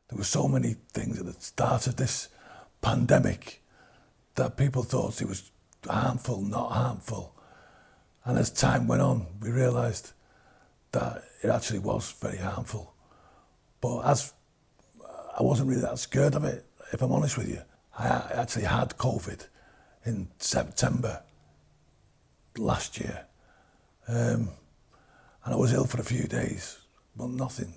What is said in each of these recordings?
There were so many things at the start of this pandemic that people thought it was harmful, not harmful. And as time went on, we realised that it actually was very harmful. But as I wasn't really that scared of it, if I'm honest with you. I actually had COVID in September last year. And I was ill for a few days, but nothing,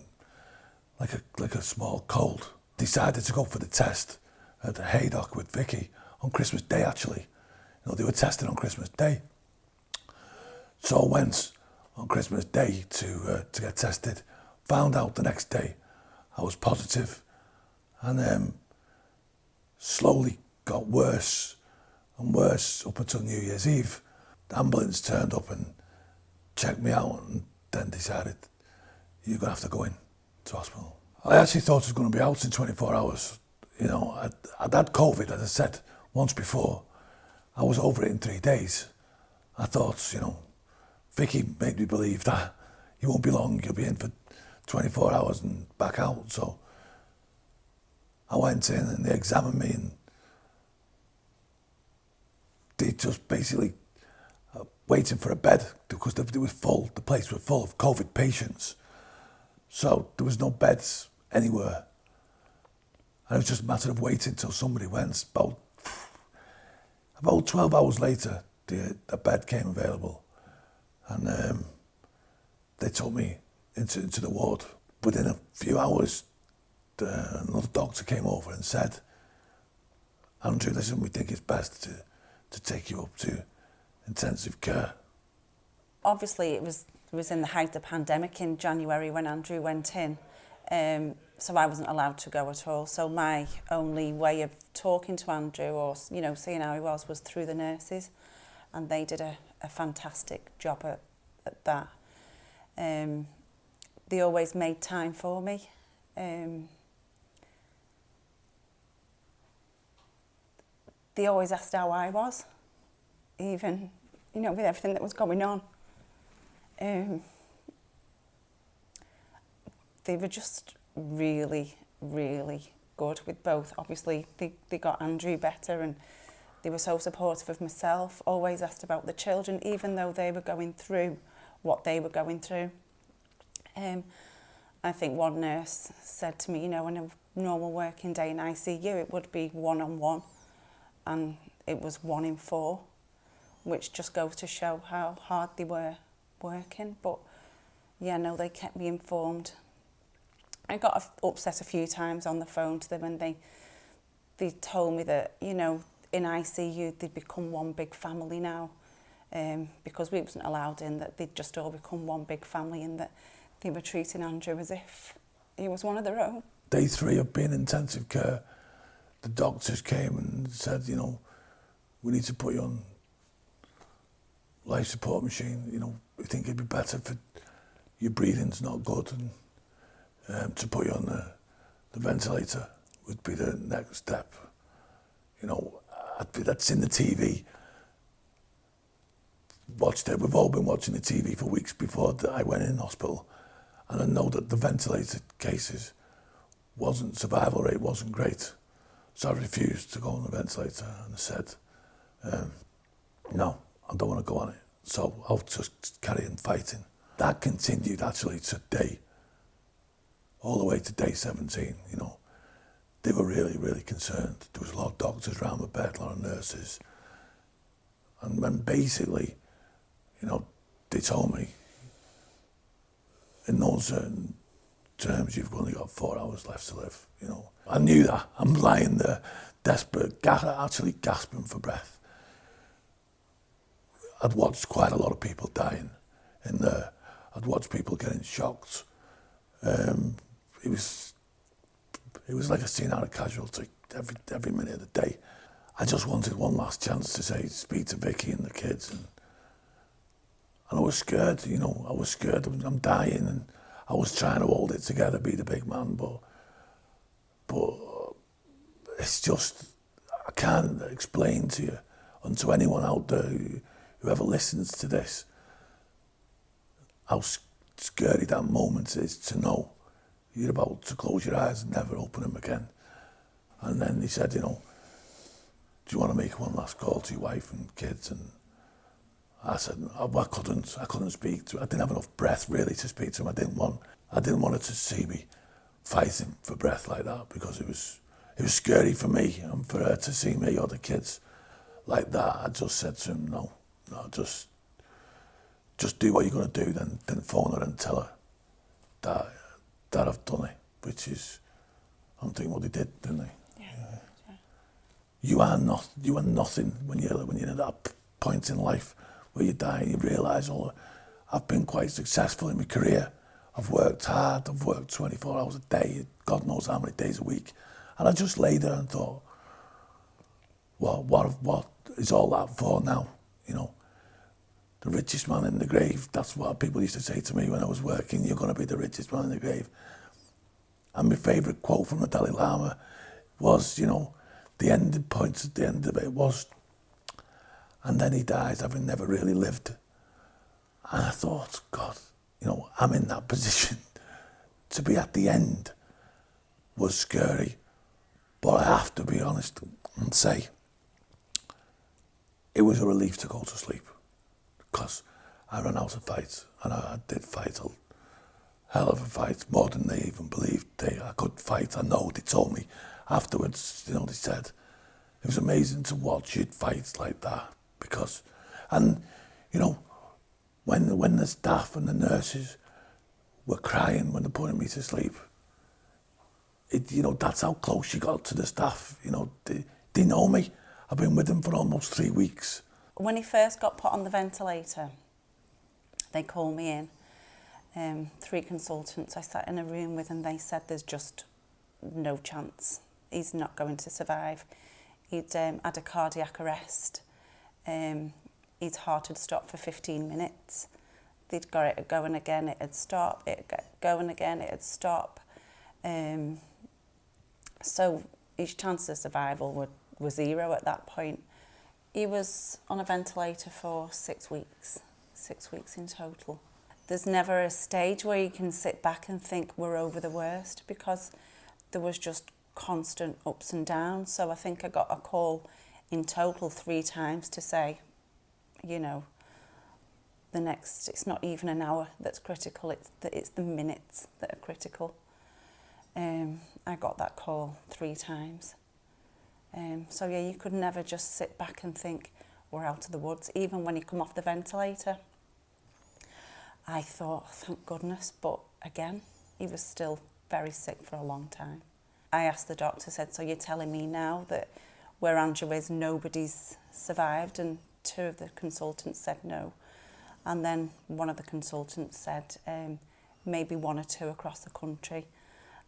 like a small cold. Decided to go for the test at the Haydock with Vicky on Christmas Day, actually. You know, they were testing on Christmas Day. So I went on Christmas Day to get tested. Found out the next day I was positive, and slowly got worse and worse up until New Year's Eve. The ambulance turned up and checked me out and then decided, you're going to have to go in to hospital. I actually thought I was going to be out in 24 hours. You know, I'd had COVID, as I said, once before. I was over it in 3 days. I thought, you know, Vicky made me believe that you won't be long, you'll be in for 24 hours and back out. So I went in and they examined me, and they just basically waiting for a bed because they were full. The place was full of COVID patients. So there was no beds anywhere. And it was just a matter of waiting till somebody went. About 12 hours later, the bed came available, and they took me into the ward. Within a few hours, another doctor came over and said, Andrew, listen, we think it's best to take you up to intensive care. Obviously, it was in the height of the pandemic in January when Andrew went in, so I wasn't allowed to go at all. So my only way of talking to Andrew or, you know, seeing how he was through the nurses, and they did a fantastic job at that. They always made time for me. They always asked how I was, even, you know, with everything that was going on. They were just really, really good with both. Obviously, they got Andrew better, and they were so supportive of myself, always asked about the children, even though they were going through what they were going through. I think one nurse said to me, you know, on a normal working day in ICU, it would be 1-on-1, and it was 1 in 4, which just goes to show how hard they were working. But yeah, no, they kept me informed. I got upset a few times on the phone to them, and they told me that, you know, in ICU they'd become one big family now, because we wasn't allowed in, that they'd just all become one big family, and that they were treating Andrew as if he was one of their own. Day 3 of being in intensive care, the doctors came and said, you know, we need to put you on life support machine. You know, we think it'd be better for your breathing's not good, and to put you on the ventilator would be the next step. You know, I'd seen the TV, watched it. We've all been watching the TV for weeks before I went in hospital, and I know that the ventilated cases survival rate wasn't great. So I refused to go on the ventilator, and I said, no, I don't want to go on it. So I'll just carry on fighting. That continued actually to all the way to day 17, you know. They were really, really concerned. There was a lot of doctors around the bed, a lot of nurses. And then basically, you know, they told me, in no certain terms, you've only got 4 hours left to live, you know. I knew that. I'm lying there, desperate, actually gasping for breath. I'd watched quite a lot of people dying in there. I'd watched people getting shocked. It was like a scene out of Casualty every minute of the day. I just wanted one last chance to speak to Vicky and the kids, and I was scared, you know. I was scared. I'm dying, and I was trying to hold it together, be the big man, but it's just, I can't explain to you, and to anyone out there whoever listens to this, how scary that moment is, to know you're about to close your eyes and never open them again. And then he said, you know, do you want to make one last call to your wife and kids? And I said, I couldn't speak to her. I didn't have enough breath really to speak to him. I didn't want her to see me fighting for breath like that, because it was scary for me, and for her to see me or the kids like that. I just said to him, no, just do what you're going to do, then phone her and tell her that I've done it, which is, I'm thinking, well, they did, didn't they? Yeah. You are nothing when you're at that point in life where you die and you realise, I've been quite successful in my career. I've worked hard, I've worked 24 hours a day, God knows how many days a week. And I just lay there and thought, well, what is all that for now? You know, the richest man in the grave, that's what people used to say to me when I was working, you're going to be the richest man in the grave. And my favourite quote from the Dalai Lama was, you know, the ending point at the end of it was, and then he dies having never really lived. And I thought, God, you know, I'm in that position. To be at the end was scary. But I have to be honest and say, it was a relief to go to sleep, because I ran out of fights, and I did fight a hell of a fight, more than they even believed I could fight. I know they told me afterwards, you know, they said it was amazing to watch you fight like that, because, and you know, when the staff and the nurses were crying when they're putting me to sleep, you know, that's how close you got to the staff. You know, they know me. I've been with them for almost 3 weeks. When he first got put on the ventilator, they called me in. 3 consultants I sat in a room with, and they said there's just no chance. He's not going to survive. He'd had a cardiac arrest. His heart had stopped for 15 minutes. They'd got it going again, it'd stop, it'd get going again, it'd stop. So his chance of survival was 0 at that point. He was on a ventilator for 6 weeks in total. There's never a stage where you can sit back and think we're over the worst, because there was just constant ups and downs. So I think I got a call in total 3 times to say, you know, it's not even an hour that's critical, it's the minutes that are critical. I got that call 3 times. So yeah, you could never just sit back and think we're out of the woods. Even when you come off the ventilator, I thought, thank goodness, but again, he was still very sick for a long time. I asked the doctor, said, so you're telling me now that where Andrew is, nobody's survived? And 2 of the consultants said no. And then one of the consultants said maybe 1 or 2 across the country.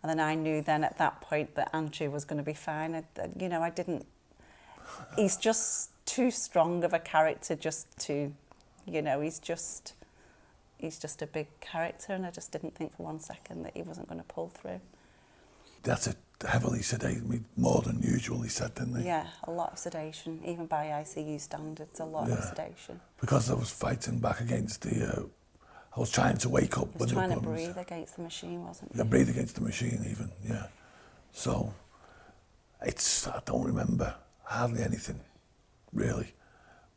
And then I knew then at that point that Andrew was going to be fine. He's just too strong of a character just to, you know, he's just a big character, and I just didn't think for 1 second that he wasn't going to pull through. That's a heavily sedated me, more than usual, he said, didn't he? Yeah, a lot of sedation, even by ICU standards, a lot of sedation. Because I was fighting back against I was trying to wake up. He was trying to breathe against the machine, wasn't he? Yeah, breathe against the machine even, yeah. So, I don't remember hardly anything, really.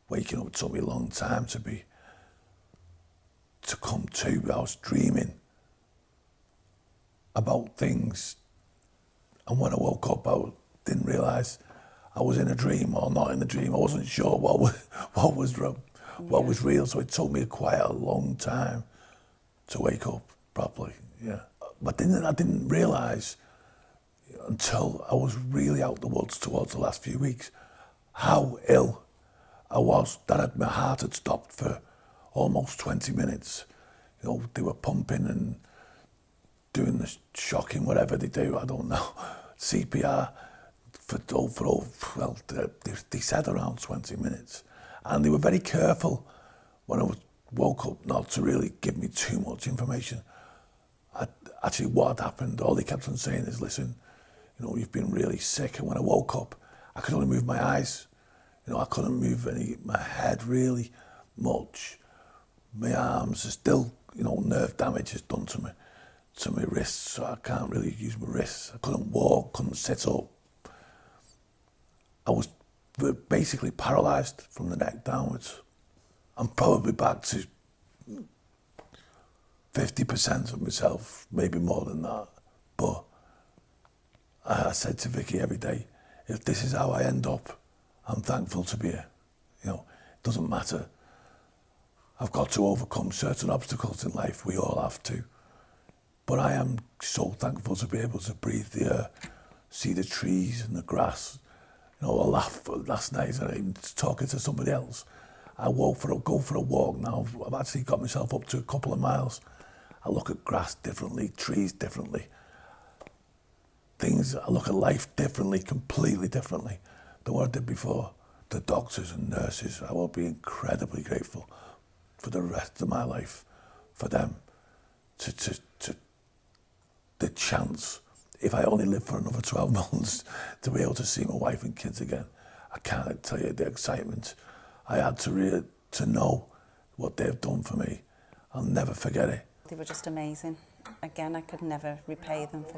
Waking up took me a long time to come to. I was dreaming about things, and when I woke up, I didn't realise I was in a dream or not in a dream. I wasn't sure what was real, so it took me quite a long time to wake up properly, yeah. But then I didn't realise until I was really out the woods towards the last few weeks how ill I was, that my heart had stopped for almost 20 minutes. You know, they were pumping and doing the shocking, whatever they do, I don't know, CPR they said around 20 minutes. And they were very careful when I woke up not to really give me too much information. Actually, what had happened, all they kept on saying is, listen, you know, you've been really sick. And when I woke up, I could only move my eyes. You know, I couldn't move my head really much. My arms are still, you know, nerve damage is done to me. to my wrists, so I can't really use my wrists. I couldn't walk, couldn't sit up. I was basically paralysed from the neck downwards. I'm probably back to 50% of myself, maybe more than that. But I said to Vicky every day, if this is how I end up, I'm thankful to be here. You know, it doesn't matter. I've got to overcome certain obstacles in life. We all have to. But I am so thankful to be able to breathe the air, see the trees and the grass. You know, I laughed last night and I'm talking to somebody else. I go for a walk now. I've actually got myself up to a couple of miles. I look at grass differently, trees differently. I look at life differently, completely differently than what I did before. The doctors and nurses, I will be incredibly grateful for the rest of my life, for them to the chance, if I only live for another 12 months, to be able to see my wife and kids again. I can't tell you the excitement I had to know what they've done for me. I'll never forget it. They were just amazing. Again, I could never repay them for